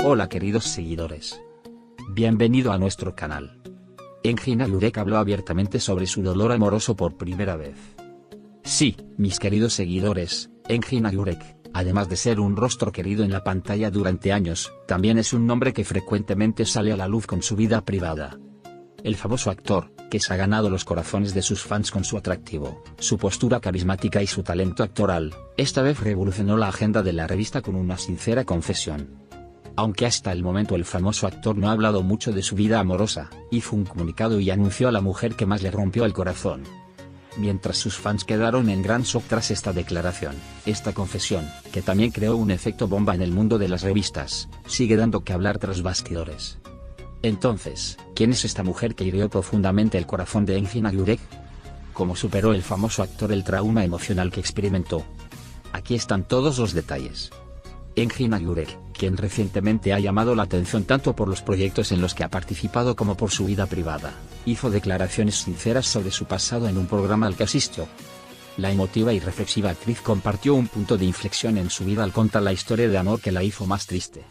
Hola queridos seguidores. Bienvenido a nuestro canal. Engin Alureq habló abiertamente sobre su dolor amoroso por primera vez. Sí, mis queridos seguidores, Engin Alureq, además de ser un rostro querido en la pantalla durante años, también es un nombre que frecuentemente sale a la luz con su vida privada. El famoso actor, que se ha ganado los corazones de sus fans con su atractivo, su postura carismática y su talento actoral, esta vez revolucionó la agenda de la revista con una sincera confesión. Aunque hasta el momento el famoso actor no ha hablado mucho de su vida amorosa, hizo un comunicado y anunció a la mujer que más le rompió el corazón. Mientras sus fans quedaron en gran shock tras esta declaración, esta confesión, que también creó un efecto bomba en el mundo de las revistas, sigue dando que hablar tras bastidores. Entonces, ¿quién es esta mujer que hirió profundamente el corazón de Engin Alureq? ¿Cómo superó el famoso actor el trauma emocional que experimentó? Aquí están todos los detalles. Engin Alureq, quien recientemente ha llamado la atención tanto por los proyectos en los que ha participado como por su vida privada, hizo declaraciones sinceras sobre su pasado en un programa al que asistió. La emotiva y reflexiva actriz compartió un punto de inflexión en su vida al contar la historia de amor que la hizo más triste.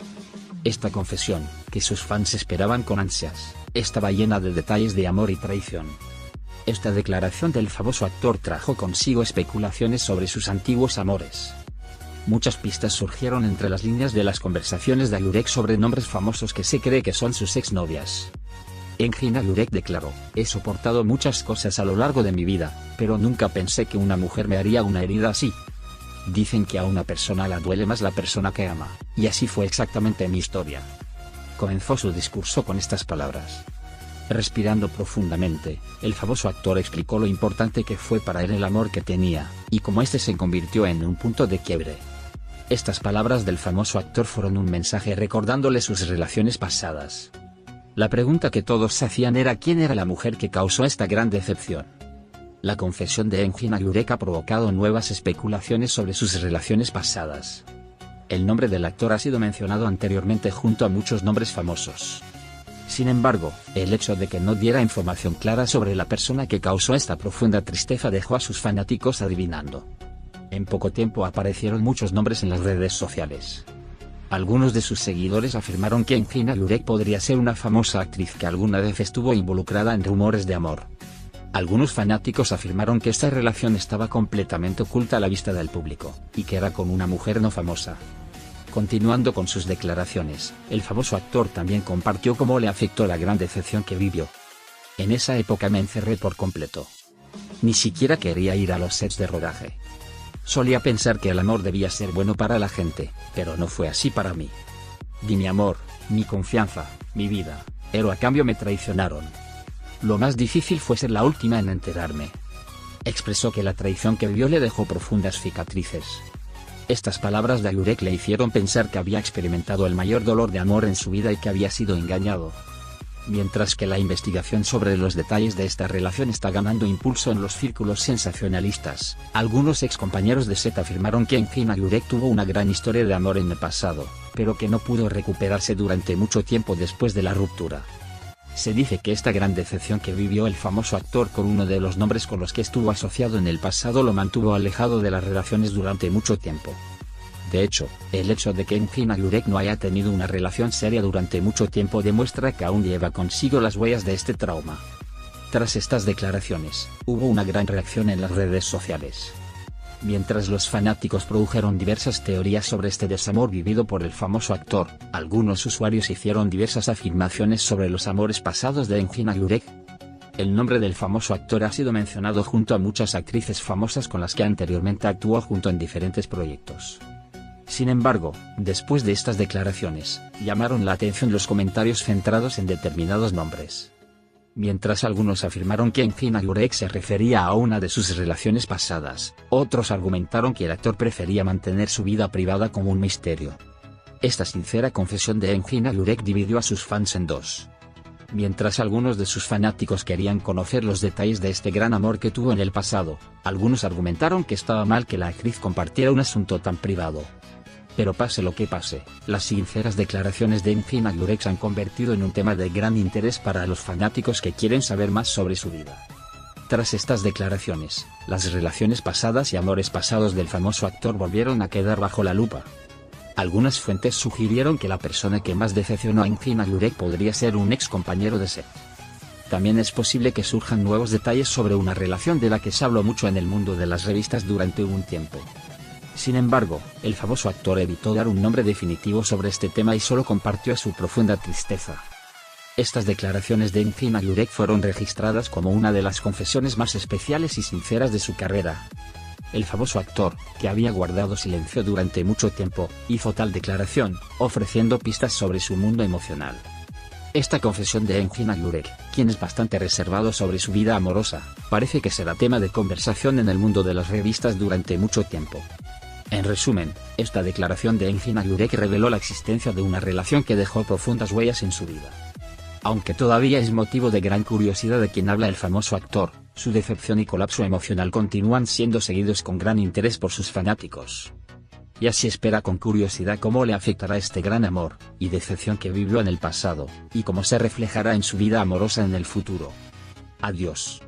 Esta confesión, que sus fans esperaban con ansias, estaba llena de detalles de amor y traición. Esta declaración del famoso actor trajo consigo especulaciones sobre sus antiguos amores. Muchas pistas surgieron entre las líneas de las conversaciones de Alureq sobre nombres famosos que se cree que son sus exnovias. Engin Alureq declaró: "He soportado muchas cosas a lo largo de mi vida, pero nunca pensé que una mujer me haría una herida así. Dicen que a una persona la duele más la persona que ama, y así fue exactamente mi historia". Comenzó su discurso con estas palabras. Respirando profundamente, el famoso actor explicó lo importante que fue para él el amor que tenía, y cómo este se convirtió en un punto de quiebre. Estas palabras del famoso actor fueron un mensaje recordándole sus relaciones pasadas. La pregunta que todos se hacían era quién era la mujer que causó esta gran decepción. La confesión de Engin Alureq ha provocado nuevas especulaciones sobre sus relaciones pasadas. El nombre del actor ha sido mencionado anteriormente junto a muchos nombres famosos. Sin embargo, el hecho de que no diera información clara sobre la persona que causó esta profunda tristeza dejó a sus fanáticos adivinando. En poco tiempo aparecieron muchos nombres en las redes sociales. Algunos de sus seguidores afirmaron que Engin Alureq podría ser una famosa actriz que alguna vez estuvo involucrada en rumores de amor. Algunos fanáticos afirmaron que esta relación estaba completamente oculta a la vista del público, y que era con una mujer no famosa. Continuando con sus declaraciones, el famoso actor también compartió cómo le afectó la gran decepción que vivió. En esa época me encerré por completo. Ni siquiera quería ir a los sets de rodaje. Solía pensar que el amor debía ser bueno para la gente, pero no fue así para mí. Di mi amor, mi confianza, mi vida, pero a cambio me traicionaron. Lo más difícil fue ser la última en enterarme. Expresó que la traición que vivió le dejó profundas cicatrices. Estas palabras de Alureq le hicieron pensar que había experimentado el mayor dolor de amor en su vida y que había sido engañado. Mientras que la investigación sobre los detalles de esta relación está ganando impulso en los círculos sensacionalistas, algunos excompañeros de set afirmaron que Engin Alureq tuvo una gran historia de amor en el pasado, pero que no pudo recuperarse durante mucho tiempo después de la ruptura. Se dice que esta gran decepción que vivió el famoso actor con uno de los nombres con los que estuvo asociado en el pasado lo mantuvo alejado de las relaciones durante mucho tiempo. De hecho, el hecho de que Engin Alureq no haya tenido una relación seria durante mucho tiempo demuestra que aún lleva consigo las huellas de este trauma. Tras estas declaraciones, hubo una gran reacción en las redes sociales. Mientras los fanáticos produjeron diversas teorías sobre este desamor vivido por el famoso actor, algunos usuarios hicieron diversas afirmaciones sobre los amores pasados de Engin Alureq. El nombre del famoso actor ha sido mencionado junto a muchas actrices famosas con las que anteriormente actuó junto en diferentes proyectos. Sin embargo, después de estas declaraciones, llamaron la atención los comentarios centrados en determinados nombres. Mientras algunos afirmaron que Engin Alureq se refería a una de sus relaciones pasadas, otros argumentaron que el actor prefería mantener su vida privada como un misterio. Esta sincera confesión de Engin Alureq dividió a sus fans en dos. Mientras algunos de sus fanáticos querían conocer los detalles de este gran amor que tuvo en el pasado, algunos argumentaron que estaba mal que la actriz compartiera un asunto tan privado. Pero pase lo que pase, las sinceras declaraciones de Engin Alureq se han convertido en un tema de gran interés para los fanáticos que quieren saber más sobre su vida. Tras estas declaraciones, las relaciones pasadas y amores pasados del famoso actor volvieron a quedar bajo la lupa. Algunas fuentes sugirieron que la persona que más decepcionó a Engin Alurekh podría ser un ex compañero de Seth. También es posible que surjan nuevos detalles sobre una relación de la que se habló mucho en el mundo de las revistas durante un tiempo. Sin embargo, el famoso actor evitó dar un nombre definitivo sobre este tema y solo compartió su profunda tristeza. Estas declaraciones de Engin Alurekh fueron registradas como una de las confesiones más especiales y sinceras de su carrera. El famoso actor, que había guardado silencio durante mucho tiempo, hizo tal declaración, ofreciendo pistas sobre su mundo emocional. Esta confesión de Engin Alurekh, quien es bastante reservado sobre su vida amorosa, parece que será tema de conversación en el mundo de las revistas durante mucho tiempo. En resumen, esta declaración de Engin Alurekh reveló la existencia de una relación que dejó profundas huellas en su vida. Aunque todavía es motivo de gran curiosidad de quien habla el famoso actor, su decepción y colapso emocional continúan siendo seguidos con gran interés por sus fanáticos. Y así espera con curiosidad cómo le afectará este gran amor y decepción que vivió en el pasado, y cómo se reflejará en su vida amorosa en el futuro. Adiós.